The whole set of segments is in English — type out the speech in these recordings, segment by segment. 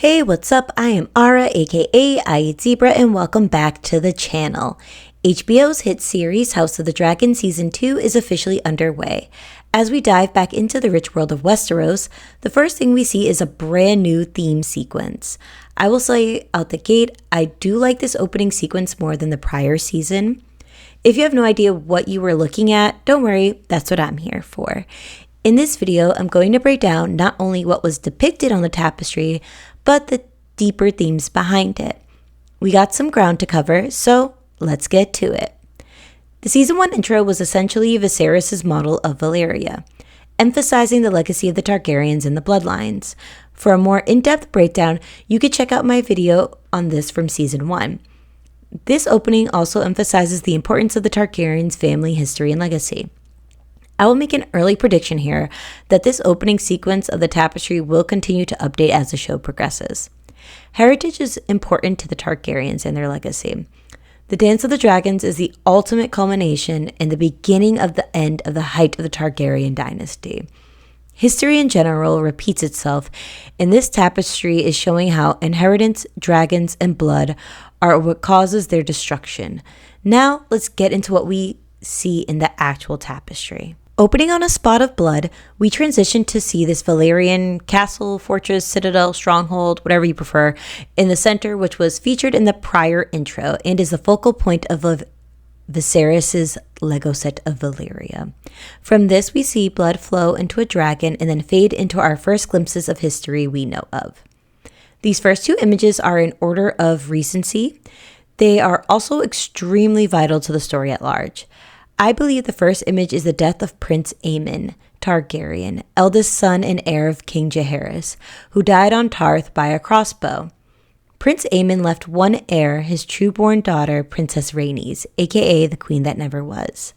Hey, what's up? I am Ara, aka I Eat Zebra, and welcome back to the channel. HBO's hit series House of the Dragon Season 2 is officially underway. As we dive back into the rich world of Westeros, the first thing we see is a brand new theme sequence. I will say out the gate, I do like this opening sequence more than the prior season. If you have no idea what you were looking at, don't worry, that's what I'm here for. In this video, I'm going to break down not only what was depicted on the tapestry, but the deeper themes behind it. We got some ground to cover, so let's get to it. The Season 1 intro was essentially Viserys' model of Valyria, emphasizing the legacy of the Targaryens and the bloodlines. For a more in-depth breakdown, you could check out my video on this from Season 1. This opening also emphasizes the importance of the Targaryens' family history and legacy. I will make an early prediction here that this opening sequence of the tapestry will continue to update as the show progresses. Heritage is important to the Targaryens and their legacy. The Dance of the Dragons is the ultimate culmination and the beginning of the end of the height of the Targaryen dynasty. History in general repeats itself, and this tapestry is showing how inheritance, dragons, and blood are what causes their destruction. Now, let's get into what we see in the actual tapestry. Opening on a spot of blood, we transition to see this Valyrian castle, fortress, citadel, stronghold, whatever you prefer, in the center, which was featured in the prior intro and is the focal point of Viserys' Lego set of Valyria. From this, we see blood flow into a dragon and then fade into our first glimpses of history we know of. These first two images are in order of recency. They are also extremely vital to the story at large. I believe the first image is the death of Prince Aemon Targaryen, eldest son and heir of King Jaehaerys, who died on Tarth by a crossbow. Prince Aemon left one heir, his true-born daughter, Princess Rhaenys, aka the queen that never was.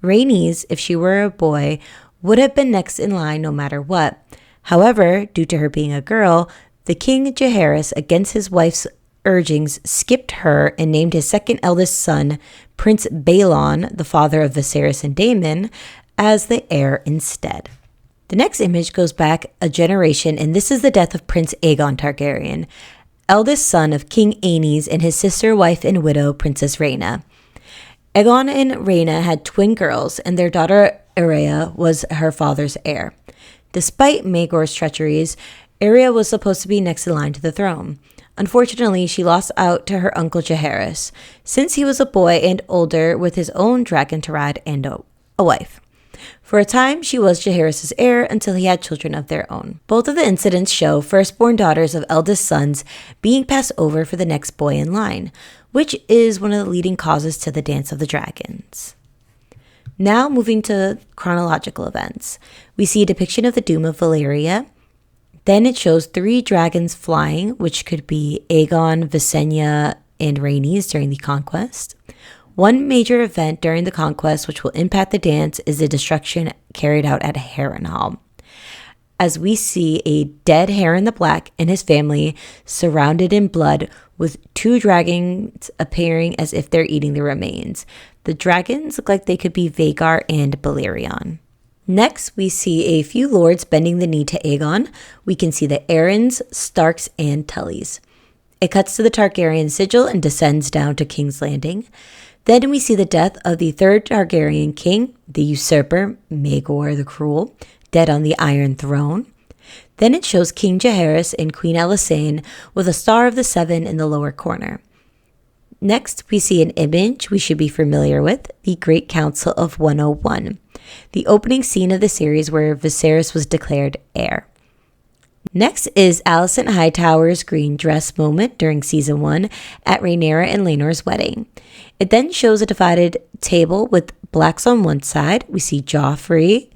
Rhaenys, if she were a boy, would have been next in line no matter what. However, due to her being a girl, the King Jaehaerys, against his wife's urgings, skipped her and named his second eldest son, Prince Balon, the father of Viserys and Daemon, as the heir instead. The next image goes back a generation, and this is the death of Prince Aegon Targaryen, eldest son of King Aenys and his sister, wife, and widow, Princess Rhaena. Aegon and Rhaena had twin girls, and their daughter Arya was her father's heir. Despite Maegor's treacheries, Arya was supposed to be next in line to the throne. Unfortunately, she lost out to her uncle Jaehaerys, since he was a boy and older with his own dragon to ride and a wife. For a time, she was Jaehaerys' heir until he had children of their own. Both of the incidents show firstborn daughters of eldest sons being passed over for the next boy in line, which is one of the leading causes to the Dance of the Dragons. Now moving to chronological events, we see a depiction of the Doom of Valyria. Then it shows three dragons flying, which could be Aegon, Visenya, and Rhaenys during the Conquest. One major event during the Conquest which will impact the dance is the destruction carried out at Harrenhal, as we see a dead Harren the Black and his family surrounded in blood with two dragons appearing as if they're eating the remains. The dragons look like they could be Vhagar and Velaryon. Next, we see a few lords bending the knee to Aegon. We can see the Arryns, Starks, and Tullys. It cuts to the Targaryen sigil and descends down to King's Landing. Then we see the death of the third Targaryen king, the usurper, Maegor the Cruel, dead on the Iron Throne. Then it shows King Jaehaerys and Queen Alysanne with a Star of the Seven in the lower corner. Next, we see an image we should be familiar with, the Great Council of 101, the opening scene of the series where Viserys was declared heir. Next is Alicent Hightower's green dress moment during Season 1 at Rhaenyra and Laenor's wedding. It then shows a divided table with blacks on one side. We see Joffrey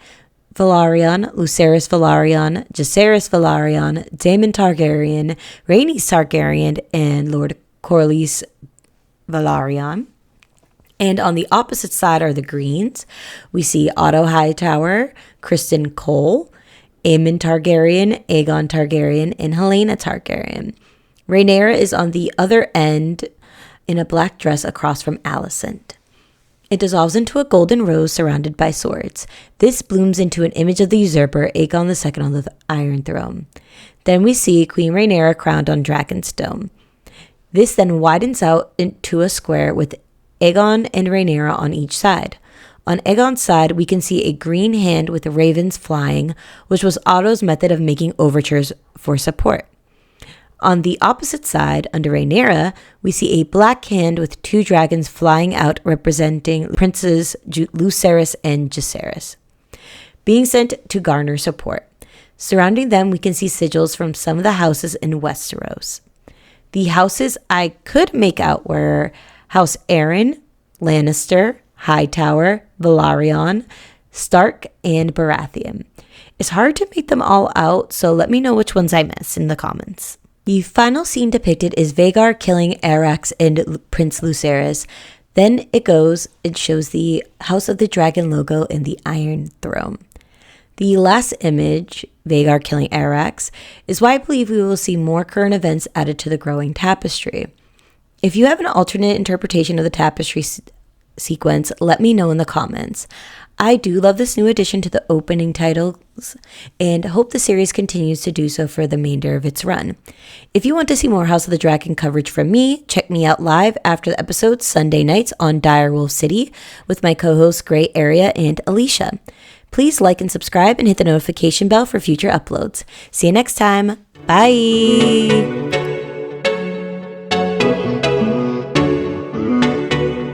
Velaryon, Lucerys Velaryon, Jacaerys Velaryon, Daemon Targaryen, Rhaenys Targaryen, and Lord Corlys Velaryon. And on the opposite side are the greens. We see Otto Hightower, Criston Cole, Aemon Targaryen, Aegon Targaryen, and Helaena Targaryen. Rhaenyra is on the other end in a black dress across from Alicent. It dissolves into a golden rose surrounded by swords. This blooms into an image of the usurper, Aegon II on the Iron Throne. Then we see Queen Rhaenyra crowned on Dragonstone. This then widens out into a square with Aegon and Rhaenyra on each side. On Aegon's side, we can see a green hand with ravens flying, which was Otto's method of making overtures for support. On the opposite side, under Rhaenyra, we see a black hand with 2 dragons flying out representing Princes Lucerys and Jacaerys, being sent to garner support. Surrounding them, we can see sigils from some of the houses in Westeros. The houses I could make out were House Arryn, Lannister, Hightower, Velaryon, Stark, and Baratheon. It's hard to make them all out, so let me know which ones I missed in the comments. The final scene depicted is Vhagar killing Arrax and Prince Lucerys. Then it shows the House of the Dragon logo and the Iron Throne. The last image, Vhagar killing Arrax, is why I believe we will see more current events added to the growing tapestry. If you have an alternate interpretation of the tapestry sequence, let me know in the comments. I do love this new addition to the opening titles and hope the series continues to do so for the remainder of its run. If you want to see more House of the Dragon coverage from me, check me out live after the episode Sunday nights on Direwolf City with my co-hosts Gray Area and Alicia. Please like and subscribe and hit the notification bell for future uploads. See you next time. Bye!